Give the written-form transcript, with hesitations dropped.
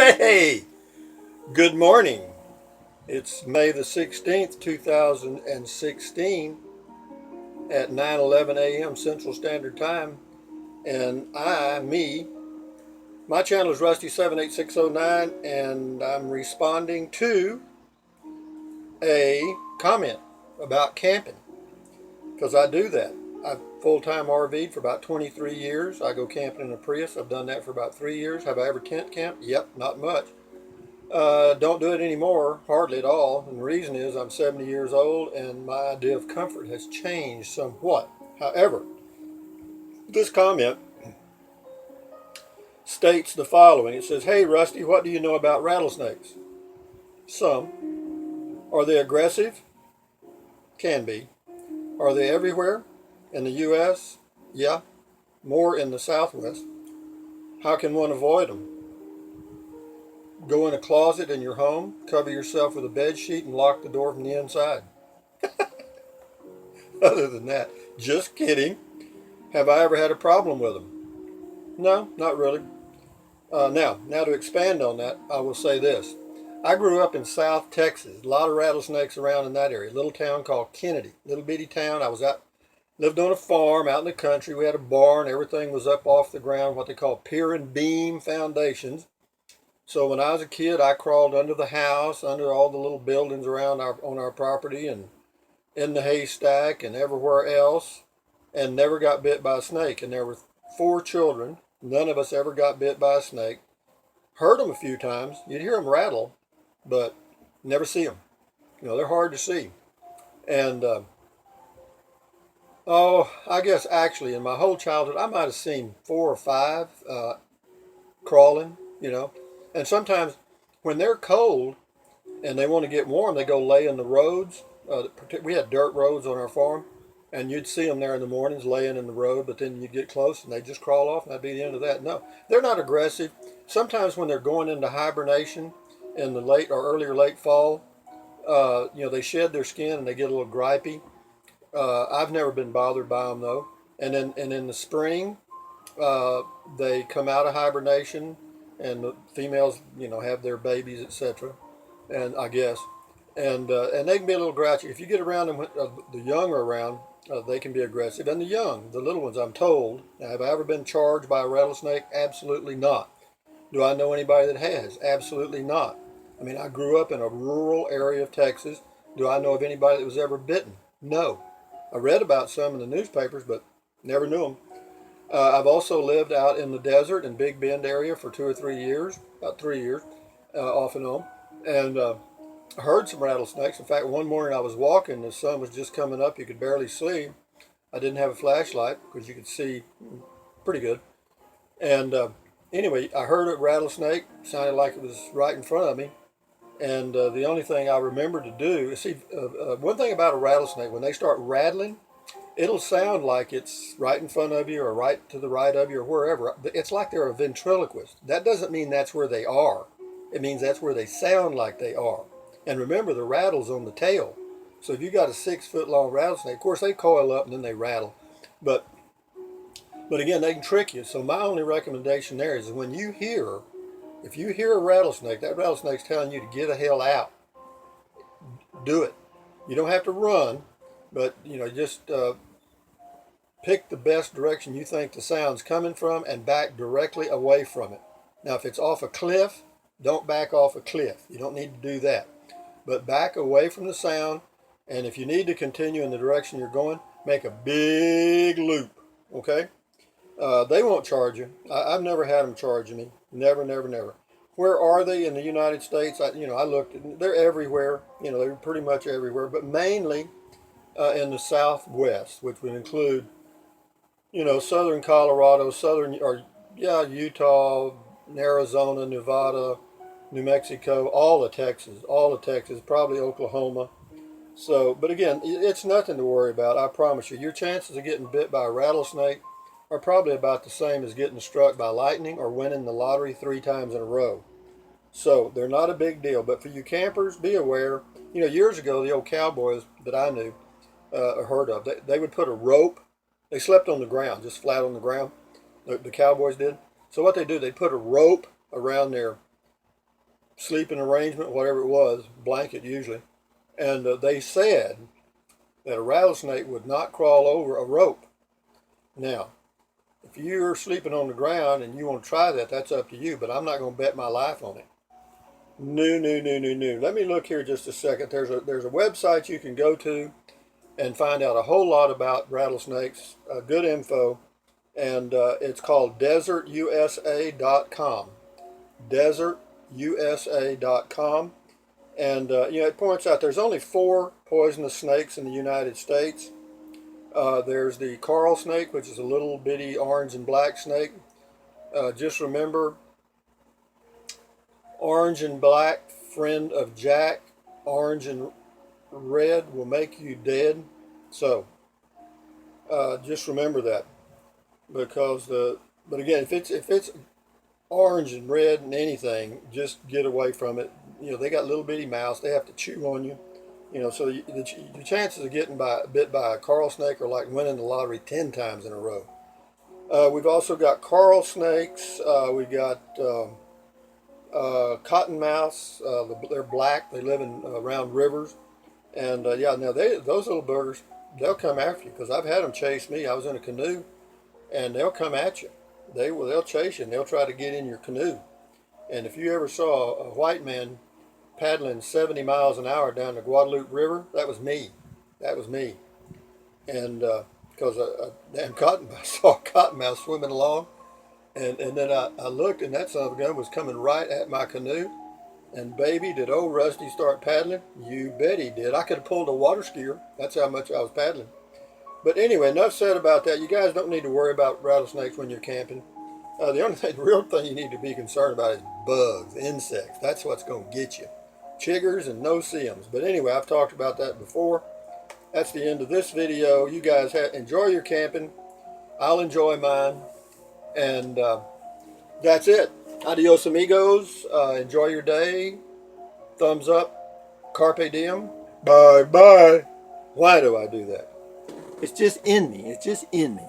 Hey, good morning. It's May the 16th, 2016 at 9:11 a.m. Central Standard Time. And my channel is Rusty78609, and I'm responding to a comment about camping because I do that. I've full-time RV'd for about 23 years. I go camping in a Prius. I've done that for about 3 years. Have I ever tent camped? Yep, not much. Don't do it anymore, hardly at all. And the reason is I'm 70 years old and my idea of comfort has changed somewhat. However, this comment states the following. It says, "Hey Rusty, what do you know about rattlesnakes?" Some. Are they aggressive? Can be. Are they everywhere? In the U.S.? Yeah. More in the Southwest. How can one avoid them? Go in a closet in your home, cover yourself with a bed sheet, and lock the door from the inside. Other than that, just kidding. Have I ever had a problem with them? No, not really. Now to expand on that, I will say this. I grew up in South Texas. A lot of rattlesnakes around in that area. A little town called Kennedy. Little bitty town. Lived on a farm out in the country. We had a barn. Everything was up off the ground, what they call pier and beam foundations. So when I was a kid, I crawled under the house, under all the little buildings around on our property, and in the haystack and everywhere else, and never got bit by a snake. And there were 4 children. None of us ever got bit by a snake. Heard them a few times. You'd hear them rattle, but never see them. They're hard to see. And, I guess actually in my whole childhood, I might have seen 4 or 5 crawling, And sometimes when they're cold and they want to get warm, they go lay in the roads. We had dirt roads on our farm, and you'd see them there in the mornings laying in the road, but then you'd get close and they'd just crawl off, and that'd be the end of that. No, they're not aggressive. Sometimes when they're going into hibernation in the late or early or late fall, they shed their skin and they get a little gripey. I've never been bothered by them though. And in the spring, they come out of hibernation, and the females, have their babies, etc. And I guess, and they can be a little grouchy. If you get around them, the young are around, they can be aggressive. And the little ones, I'm told. Now, have I ever been charged by a rattlesnake? Absolutely not. Do I know anybody that has? Absolutely not. I mean, I grew up in a rural area of Texas. Do I know of anybody that was ever bitten? No. I read about some in the newspapers, but never knew them. I've also lived out in the desert in Big Bend area for 2 or 3 years, about 3 years, off and on. And I heard some rattlesnakes. In fact, one morning I was walking, the sun was just coming up. You could barely see. I didn't have a flashlight because you could see pretty good. And anyway, I heard a rattlesnake. Sounded like it was right in front of me. And the only thing I remember to do is one thing about a rattlesnake, when they start rattling, it'll sound like it's right in front of you or right to the right of you or wherever. It's like they're a ventriloquist. That doesn't mean that's where they are. It means that's where they sound like they are. And remember, the rattle's on the tail. So if you got a 6-foot long rattlesnake, of course they coil up and then they rattle. But again, they can trick you. So my only recommendation there is if you hear a rattlesnake, that rattlesnake's telling you to get the hell out. Do it. You don't have to run, but just pick the best direction you think the sound's coming from and back directly away from it. Now, if it's off a cliff, don't back off a cliff. You don't need to do that. But back away from the sound, and if you need to continue in the direction you're going, make a big loop, okay? They won't charge you. I've never had them charging me. Never, never, never. Where are they in the United States? I looked. They're everywhere. They're pretty much everywhere, but mainly in the Southwest, which would include, southern Colorado, Utah, Arizona, Nevada, New Mexico, all of Texas, probably Oklahoma. So, but again, it's nothing to worry about. I promise you. Your chances of getting bit by a rattlesnake are probably about the same as getting struck by lightning or winning the lottery 3 times in a row. So they're not a big deal. But for you campers, be aware. Years ago, the old cowboys that I knew, heard of, they would put a rope. They slept on the ground, just flat on the ground. The cowboys did. So what they do, they put a rope around their sleeping arrangement, whatever it was, blanket usually. And they said that a rattlesnake would not crawl over a rope. Now, if you're sleeping on the ground and you want to try that, that's up to you, but I'm not going to bet my life on it. No, no, no, no, no. Let me look here just a second. There's a website you can go to and find out a whole lot about rattlesnakes, good info, and it's called desertusa.com. Desertusa.com. And, it points out there's only 4 poisonous snakes in the United States. There's the coral snake, which is a little bitty orange and black snake. Just remember, orange and black, friend of Jack. Orange and red will make you dead. So, just remember that. Because but again, if it's orange and red and anything, just get away from it. They got little bitty mouths. They have to chew on you. So the chances of getting bit by a coral snake are like winning the lottery 10 times in a row. We've also got coral snakes. We got cottonmouths. They're black. They live around rivers. And yeah, now those little buggers, they'll come after you because I've had them chase me. I was in a canoe, and they'll come at you. They'll chase you and they'll try to get in your canoe. And if you ever saw a white man paddling 70 miles an hour down the Guadalupe River, that was me. That was me. And because a damn cottonmouth, saw a cottonmouth swimming along, and then I looked, and that son of a gun was coming right at my canoe. And baby, did old Rusty start paddling? You bet he did. I could have pulled a water skier. That's how much I was paddling. But anyway, enough said about that. You guys don't need to worry about rattlesnakes when you're camping. The real thing you need to be concerned about is bugs, insects. That's what's going to get you. Chiggers and no-see-ums. But anyway, I've talked about that before. That's the end of this video. You guys enjoy your camping. I'll enjoy mine. And that's it. Adios, amigos. Enjoy your day. Thumbs up. Carpe diem. Bye-bye. Why do I do that? It's just in me. It's just in me.